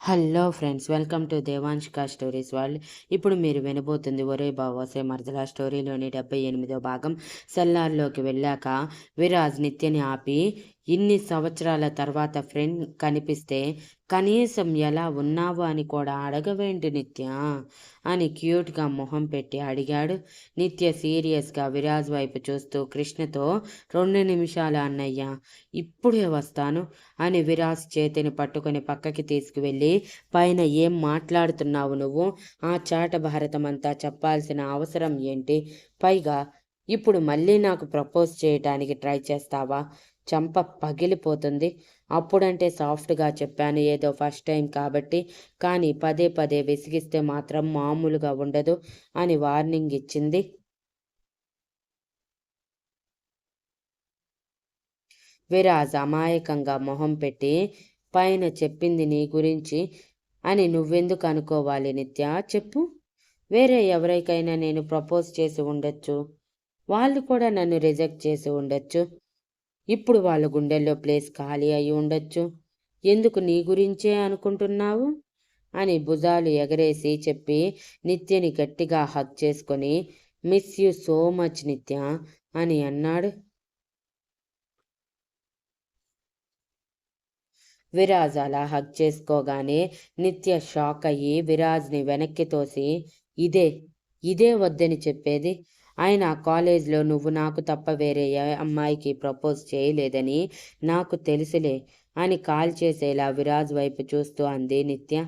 Hello friends, welcome to Devanshika stories world. ఇప్పుడు మీరు వినబోతుంది ఒరే బావోసే మరదలా స్టోరీలోని 78వ భాగం. సెల్లార్లోకి వెళ్ళాక విరాజ్ నిత్యని ఆపి, ఇన్ని సంవత్సరాల తర్వాత ఫ్రెండ్ కనిపిస్తే కనీసం ఎలా ఉన్నావు అని కూడా అడగవేంటి నిత్య అని క్యూట్గా మొహం పెట్టి అడిగాడు. నిత్య సీరియస్గా విరాజ్ వైపు చూస్తూ కృష్ణతో, 2 నిమిషాలు అన్నయ్య, ఇప్పుడే వస్తాను అని విరాజ్ చేతిని పట్టుకొని పక్కకి తీసుకువెళ్ళి, పైన ఏం మాట్లాడుతున్నావు నువ్వు? ఆ చాట భారతం అంతా చెప్పాల్సిన అవసరం ఏంటి? పైగా ఇప్పుడు మళ్ళీ నాకు ప్రపోజ్ చేయటానికి ట్రై చేస్తావా? చంప పగిలిపోతుంది. అప్పుడంటే సాఫ్ట్గా చెప్పాను, ఏదో ఫస్ట్ టైం కాబట్టి, కానీ పదే పదే విసిగిస్తే మాత్రం మామూలుగా ఉండదు అని వార్నింగ్ ఇచ్చింది. విరాజ్ అమాయకంగా మొహం పెట్టి, పైన చెప్పింది నీ గురించి అని నువ్వెందుకు అనుకోవాలి నిత్య? చెప్పు. వేరే ఎవరికైనా నేను ప్రపోజ్ చేసి ఉండొచ్చు, వాళ్ళు కూడా నన్ను రిజెక్ట్ చేసి ఉండొచ్చు. ఇప్పుడు వాళ్ళ గుండెల్లో ప్లేస్ ఖాళీ అయి ఉండొచ్చు. ఎందుకు నీ గురించే అనుకుంటున్నావు అని భుజాలు ఎగరేసి చెప్పి నిత్యని గట్టిగా హగ్ చేసుకొని, మిస్ యూ సో మచ్ నిత్య అని అన్నాడు. విరాజ్ అలా హగ్ చేసుకోగానే నిత్య షాక్ అయ్యి విరాజ్ని వెనక్కి తోసి, ఇదే ఇదే వద్దని చెప్పేది. అయినా కాలేజ్లో నువ్వు నాకు తప్ప వేరే ఏ అమ్మాయికి ప్రపోజ్ చేయలేదని నాకు తెలుసులే అని కాల్ చేసేలా విరాజ్ వైపు చూస్తూ అంది నిత్య.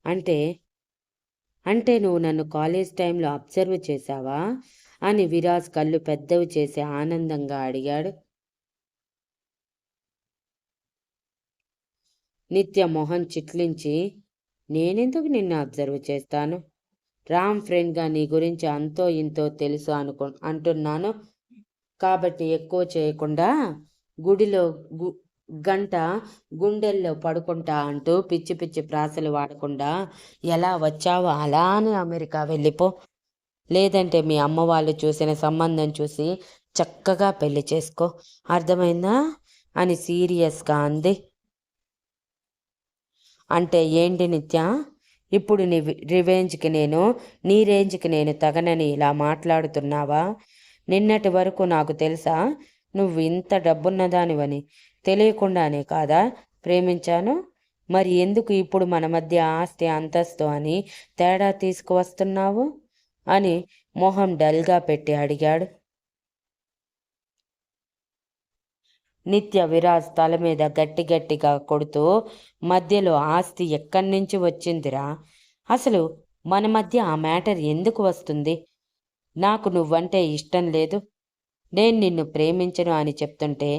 అంటే అంటే నువ్వు నన్ను కాలేజ్ టైంలో అబ్జర్వ్ చేశావా అని విరాజ్ కళ్ళు పెద్దవి చేసి ఆనందంగా అడిగాడు. నిత్య మొహం చిట్లించి, నేనెందుకు నిన్ను అబ్జర్వ్ చేస్తాను? రామ్ ఫ్రెండ్గా నీ గురించి అంతో ఇంతో తెలుసు అంటున్నాను కాబట్టి ఎక్కువ చేయకుండా గుడిలో గంట గుండెల్లో పడుకుంటా అంటూ పిచ్చి పిచ్చి ప్రాసలు వాడకుండా ఎలా వచ్చావో అలానే అమెరికా వెళ్ళిపో. లేదంటే మీ అమ్మ వాళ్ళు చూసిన సంబంధం చూసి చక్కగా పెళ్లి చేసుకో. అర్థమైందా అని సీరియస్గా అంది. అంటే ఏంటి నిత్య? ఇప్పుడు నీ రివెంజ్కి నీ రేంజ్కి నేను తగనని ఇలా మాట్లాడుతున్నావా? నిన్నటి వరకు నాకు తెలుసా నువ్వు ఇంత డబ్బున్నదానివని? తెలియకుండానే కాదా ప్రేమించాను? మరి ఎందుకు ఇప్పుడు మన మధ్య ఆస్తి అంతస్తు అని తేడా తీసుకువస్తున్నావు అని మొహం డల్గా పెట్టి అడిగాడు. నిత్య విరాజ్ తల మీద గట్టి గట్టిగా కొడుతూ, మధ్యలో ఆస్తి ఎక్కడి నుంచి వచ్చిందిరా? అసలు మన మధ్య ఆ మ్యాటర్ ఎందుకు వస్తుంది? నాకు నువ్వంటే ఇష్టం లేదు, నేను నిన్ను ప్రేమించను అని చెప్తుంటే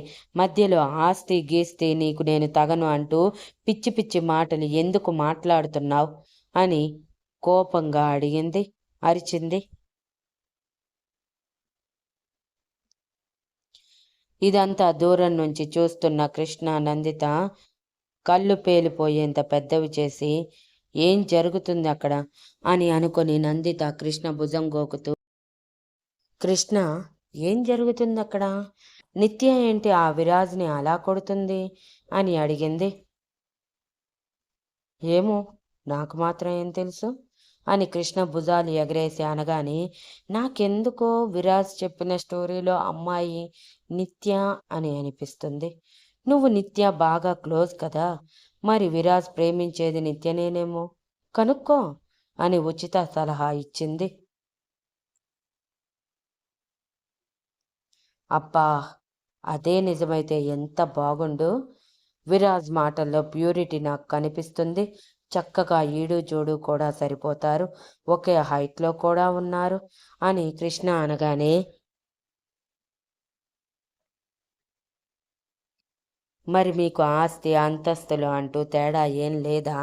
మధ్యలో ఆస్తి గీస్తి నీకు నేను తగను అంటూ పిచ్చి పిచ్చి మాటలు ఎందుకు మాట్లాడుతున్నావు అని కోపంగా అరిచింది. ఇదంతా దూరం నుంచి చూస్తున్న కృష్ణ నందిత కళ్ళు పేలిపోయేంత పెద్దవి చేసి, ఏం జరుగుతుంది అక్కడ అని అనుకొని నందిత కృష్ణ భుజం గోకుతూ, కృష్ణ ఏం జరుగుతుంది అక్కడ? నిత్య ఏంటి ఆ విరాజ్ని అలా కొడుతుంది అని అడిగింది. ఏమో, నాకు మాత్రం ఏం తెలుసు అని కృష్ణ భుజాలు ఎగరేసి అనగానే, నాకెందుకో విరాజ్ చెప్పిన స్టోరీలో అమ్మాయి నిత్య అని అనిపిస్తుంది. నువ్వు నిత్య బాగా క్లోజ్ కదా, మరి విరాజ్ ప్రేమించేది నిత్యనేనేమో, కనుక్కో అని ఉచిత సలహా ఇచ్చింది. అబ్బా, అదే నిజమైతే ఎంత బాగుండు. విరాజ్ మాటల్లో ప్యూరిటీ నాకు కనిపిస్తుంది. చక్కగా ఈడు జోడు కూడా సరిపోతారు, ఒకే హైట్లో కూడా ఉన్నారు అని కృష్ణ అనగానే, మరి మీకు ఆస్తి అంతస్తులు అంటూ తేడా ఏం లేదా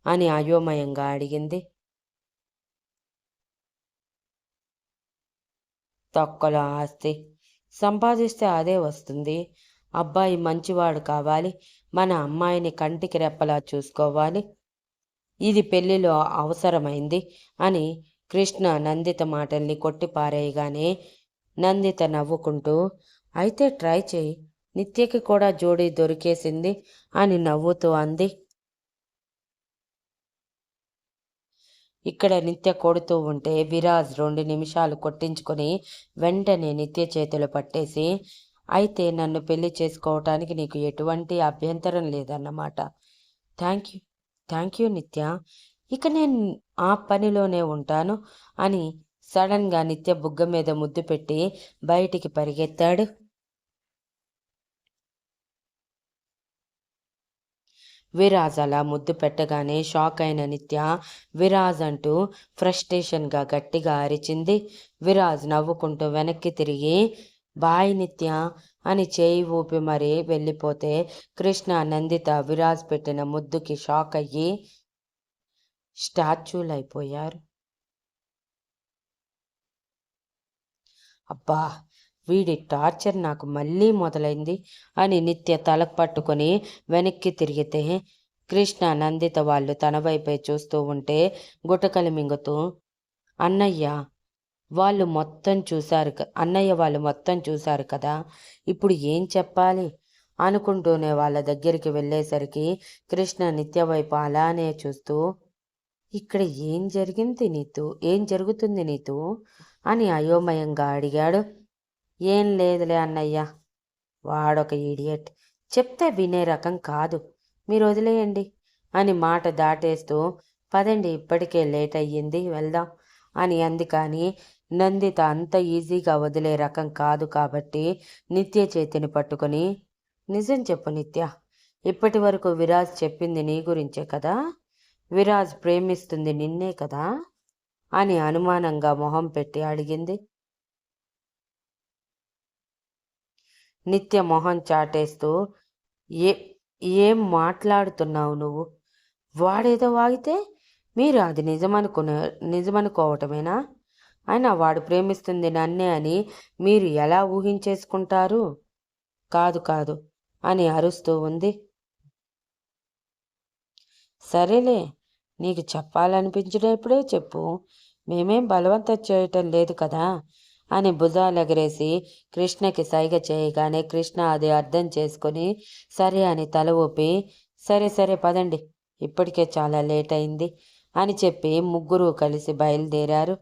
అని అయోమయంగా అడిగింది. తొక్కలో ఆస్తి సంపాదిస్తే అదే వస్తుంది. అబ్బాయి మంచివాడు కావాలి, మన అమ్మాయిని కంటికి రెప్పలా చూసుకోవాలి, ఇది పెళ్లిలో అవసరమైంది అని కృష్ణ నందిత మాటల్ని కొట్టిపారేయగానే నందిత నవ్వుకుంటూ, అయితే ట్రై చేయి, నిత్యకి కూడా జోడీ దొరికేసింది అని నవ్వుతూ అంది. ఇక్కడ నిత్య కొడుతూ ఉంటే విరాజ్ 2 నిమిషాలు కొట్టించుకొని వెంటనే నిత్య చేతులు పట్టేసి, అయితే నన్ను పెళ్లి చేసుకోవటానికి నీకు ఎటువంటి అభ్యంతరం లేదన్నమాట. థ్యాంక్ యూ నిత్య, ఇక నేను ఆ పనిలోనే ఉంటాను అని సడన్గా నిత్య బుగ్గ మీద ముద్దు పెట్టి బయటికి పరిగెత్తాడు. విరాజ్ అలా ముద్దు పెట్టగానే షాక్ అయిన నిత్య విరాజ్ అంటూ ఫ్రస్ట్రేషన్గా గట్టిగా అరిచింది. విరాజ్ నవ్వుకుంటూ వెనక్కి తిరిగి బాయ్ నిత్య అని చేయి ఊపి మరీ వెళ్ళిపోతే కృష్ణ, నందిత విరాజ్ పెట్టిన ముద్దుకి షాక్ అయ్యి స్టాచ్యూలైపోయారు. అబ్బా, వీడి టార్చర్ నాకు మళ్ళీ మొదలైంది అని నిత్య తలకు పట్టుకొని వెనక్కి తిరిగితే కృష్ణ, నందిత వాళ్ళు తన వైపే చూస్తూ ఉంటే గుటకలు మింగుతూ అన్నయ్య వాళ్ళు మొత్తం చూశారు కదా, ఇప్పుడు ఏం చెప్పాలి అనుకుంటూనే వాళ్ళ దగ్గరికి వెళ్ళేసరికి కృష్ణ నిత్య వైపు అలానే చూస్తూ ఇక్కడ ఏం జరుగుతుంది నీతో అని అయోమయంగా అడిగాడు. ఏం లేదులే అన్నయ్య, వాడొక ఈడియట్, చెప్తే వినే రకం కాదు, మీరు వదిలేయండి అని మాట దాటేస్తూ పదండి ఇప్పటికే లేట్ అయ్యింది వెళ్దాం అని అంది. కానీ నందిత అంత ఈజీగా వదిలే రకం కాదు కాబట్టి నిత్య చేతిని పట్టుకొని నిజం చెప్పు నిత్య, ఇప్పటి వరకు విరాజ్ చెప్పింది నీ గురించే కదా, విరాజ్ ప్రేమిస్తుంది నిన్నే కదా అని అనుమానంగా మొహం పెట్టి అడిగింది. నిత్య మొహం చాటేస్తూ ఏం మాట్లాడుతున్నావు నువ్వు, వాడేదో వాగితే మీరు అది నిజమనుకోవటమేనా, అయినా వాడు ప్రేమిస్తుంది నన్నే అని మీరు ఎలా ఊహించేసుకుంటారు, కాదు అని అరుస్తూ ఉంది. సరేలే, నీకు చెప్పాలనిపించినప్పుడే చెప్పు, మేమేం బలవంతం చేయటం లేదు కదా అని భుజాలెగరేసి కృష్ణకి సైగ చేయగానే కృష్ణ అది అర్థం చేసుకొని సరే అని తల ఊపి సరే పదండి ఇప్పటికే చాలా లేట్ అయింది అని చెప్పి ముగ్గురు కలిసి బయలుదేరారు.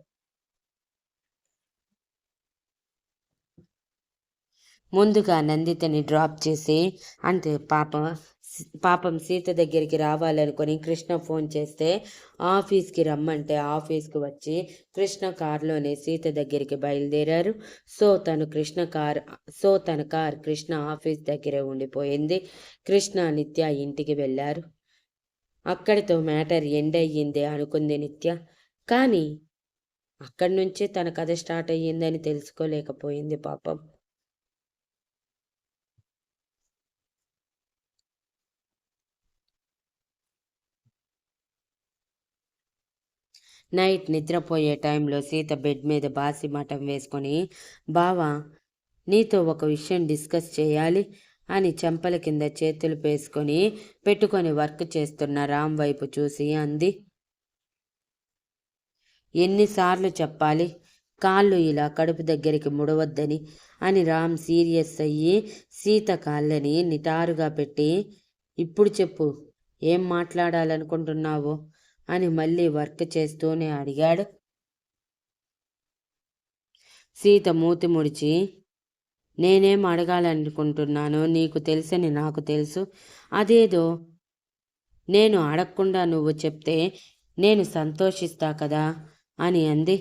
ముందుగా నందితని డ్రాప్ చేసి అంతే పాపం సీత దగ్గరికి రావాలనుకొని కృష్ణ ఫోన్ చేస్తే ఆఫీస్కి రమ్మంటే ఆఫీస్కి వచ్చి కృష్ణ కారులోనే సీత దగ్గరికి బయలుదేరారు. సో తన కార్ కృష్ణ ఆఫీస్ దగ్గరే ఉండిపోయింది. కృష్ణ నిత్య ఇంటికి వెళ్ళారు. అక్కడితో మ్యాటర్ ఎండ్ అయ్యింది అనుకుంది నిత్య. కానీ అక్కడి నుంచే తన కథ స్టార్ట్ అయ్యిందని తెలుసుకోలేకపోయింది పాపం. నైట్ నిద్రపోయే టైంలో సీత బెడ్ మీద బాసి మఠం వేసుకొని బావా నీతో ఒక విషయం డిస్కస్ చేయాలి అని చెంపల కింద చేతులు పెట్టుకొని వర్క్ చేస్తున్న రామ్ వైపు చూసి అంది. ఎన్నిసార్లు చెప్పాలి కాళ్ళు ఇలా కడుపు దగ్గరికి ముడవద్దని అని రామ్ సీరియస్ అయ్యి సీత కాళ్ళని నిటారుగా పెట్టి ఇప్పుడు చెప్పు ఏం మాట్లాడాలనుకుంటున్నావో అని మళ్ళీ వర్క్ చేస్తూనే అడిగాడు. సీత మూతి ముడిచి నేనేం అడగాలనుకుంటున్నానో నీకు తెలుసని నాకు తెలుసు, అదేదో నేను అడగకుండా నువ్వు చెప్తే నేను సంతోషిస్తా కదా అని అంది.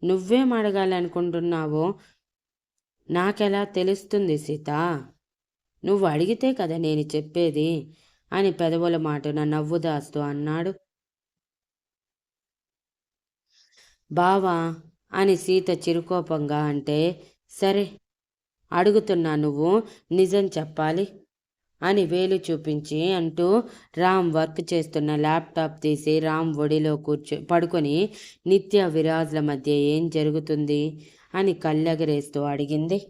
నువ్వేం అడగాలనుకుంటున్నావో నాకెలా తెలుస్తుంది సీత, నువ్వు అడిగితే కదా నేను చెప్పేది అని పెదవుల మాటన నవ్వు దాస్తూ అన్నాడు. బావా అని సీత చిరుకోపంగా అంటే సరే అడుగుతున్నా, నువ్వు నిజం చెప్పాలి అని వేలు చూపించి అంటూ రామ్ వర్క్ చేస్తున్న ల్యాప్టాప్ తీసి రామ్ ఒడిలో పడుకొని నిత్య విరాజ్ల మధ్య ఏం జరుగుతుంది అని కళ్ళెగరేస్తూ అడిగింది.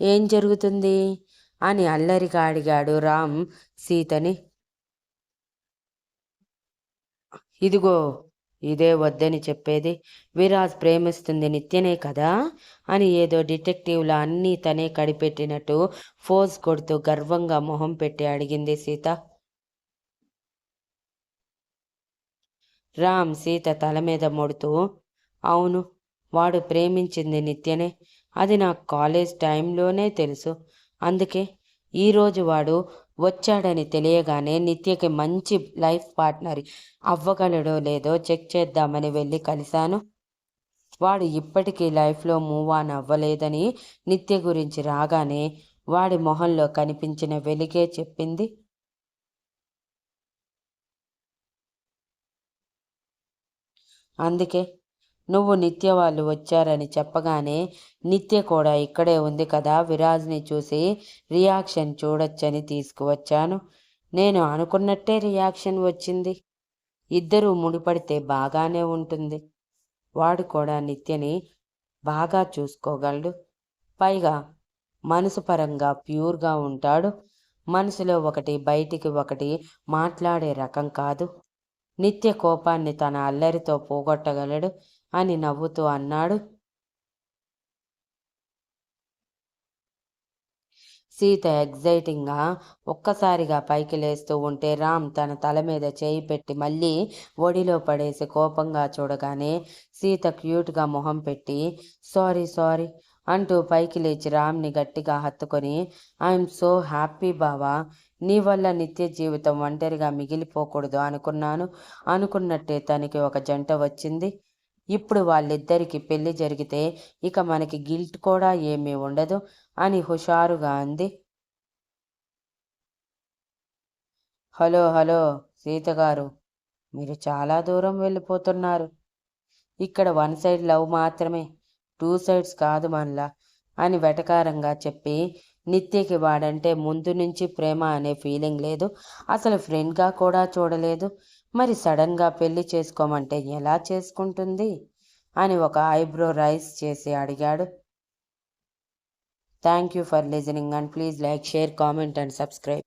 ఏం జరుగుతుంది అని అల్లరిగా అడిగాడు రామ్ సీతని. ఇదిగో ఇదే వద్దని చెప్పేది. విరాజ్ ప్రేమిస్తుంది నిత్యనే కదా అని ఏదో డిటెక్టివ్లా అన్నీ తనే కడిపెట్టినట్టు ఫోజ్ కొడుతూ గర్వంగా మొహం పెట్టి అడిగింది సీత. రామ్ సీత తల మీద మొడుతూ, అవును, వాడు ప్రేమించింది నిత్యనే. అది నాకు కాలేజ్ టైంలోనే తెలుసు. అందుకే ఈరోజు వాడు వచ్చాడని తెలియగానే నిత్యకి మంచి లైఫ్ పార్ట్నర్ అవ్వగలడో లేదో చెక్ చేద్దామని వెళ్ళి కలిశాను. వాడు ఇప్పటికీ లైఫ్లో మూవ్ ఆన్ అవ్వలేదని నిత్య గురించి రాగానే వాడి మొహంలో కనిపించిన వెలుగే చెప్పింది. అందుకే నువ్వు నిత్య వాళ్ళు వచ్చారని చెప్పగానే నిత్య కూడా ఇక్కడే ఉంది కదా విరాజ్ని చూసి రియాక్షన్ చూడొచ్చని తీసుకువచ్చాను. నేను అనుకున్నట్టే రియాక్షన్ వచ్చింది. ఇద్దరూ ముడిపడితే బాగానే ఉంటుంది. వాడు కూడా నిత్యని బాగా చూసుకోగలడు. పైగా మనసు పరంగా ప్యూర్గా ఉంటాడు. మనసులో ఒకటి బయటికి ఒకటి మాట్లాడే రకం కాదు. నిత్య కోపాన్ని తన అల్లరితో పోగొట్టగలడు అని నవ్వుతూ అన్నాడు. సీత ఎగ్జైటింగ్గా ఒక్కసారిగా పైకి లేస్తూ ఉంటే రామ్ తన తల మీద చేయి పెట్టి మళ్ళీ ఒడిలో పడేసి కోపంగా చూడగానే సీత క్యూట్గా మొహం పెట్టి సారీ సారీ అంటూ పైకి లేచి రామ్ని గట్టిగా హత్తుకొని ఐఎమ్ సో హ్యాపీ బావా, నీ వల్ల నిత్య జీవితం ఒంటరిగా మిగిలిపోకూడదు అనుకున్నాను. అనుకున్నట్టే తనకి ఒక జంట వచ్చింది. ఇప్పుడు వాళ్ళిద్దరికీ పెళ్లి జరిగితే ఇక మనకి గిల్ట్ కూడా ఏమీ ఉండదు అని హుషారుగా అంది. హలో హలో సీతగారు, మీరు చాలా దూరం వెళ్ళిపోతున్నారు. ఇక్కడ వన్ సైడ్ లవ్ మాత్రమే, టూ సైడ్స్ కాదు మనలా అని వెటకారంగా చెప్పి నిత్యకి వాడంటే ముందు నుంచి ప్రేమ అనే ఫీలింగ్ లేదు, అసలు ఫ్రెండ్గా కూడా చూడలేదు. మరి సడన్గా పెళ్లి చేసుకోమంటే ఎలా చేసుకుంటుంది అని ఒక ఐబ్రో రైస్ చేసి అడిగాడు. Thank you for listening and please like, share, comment and subscribe.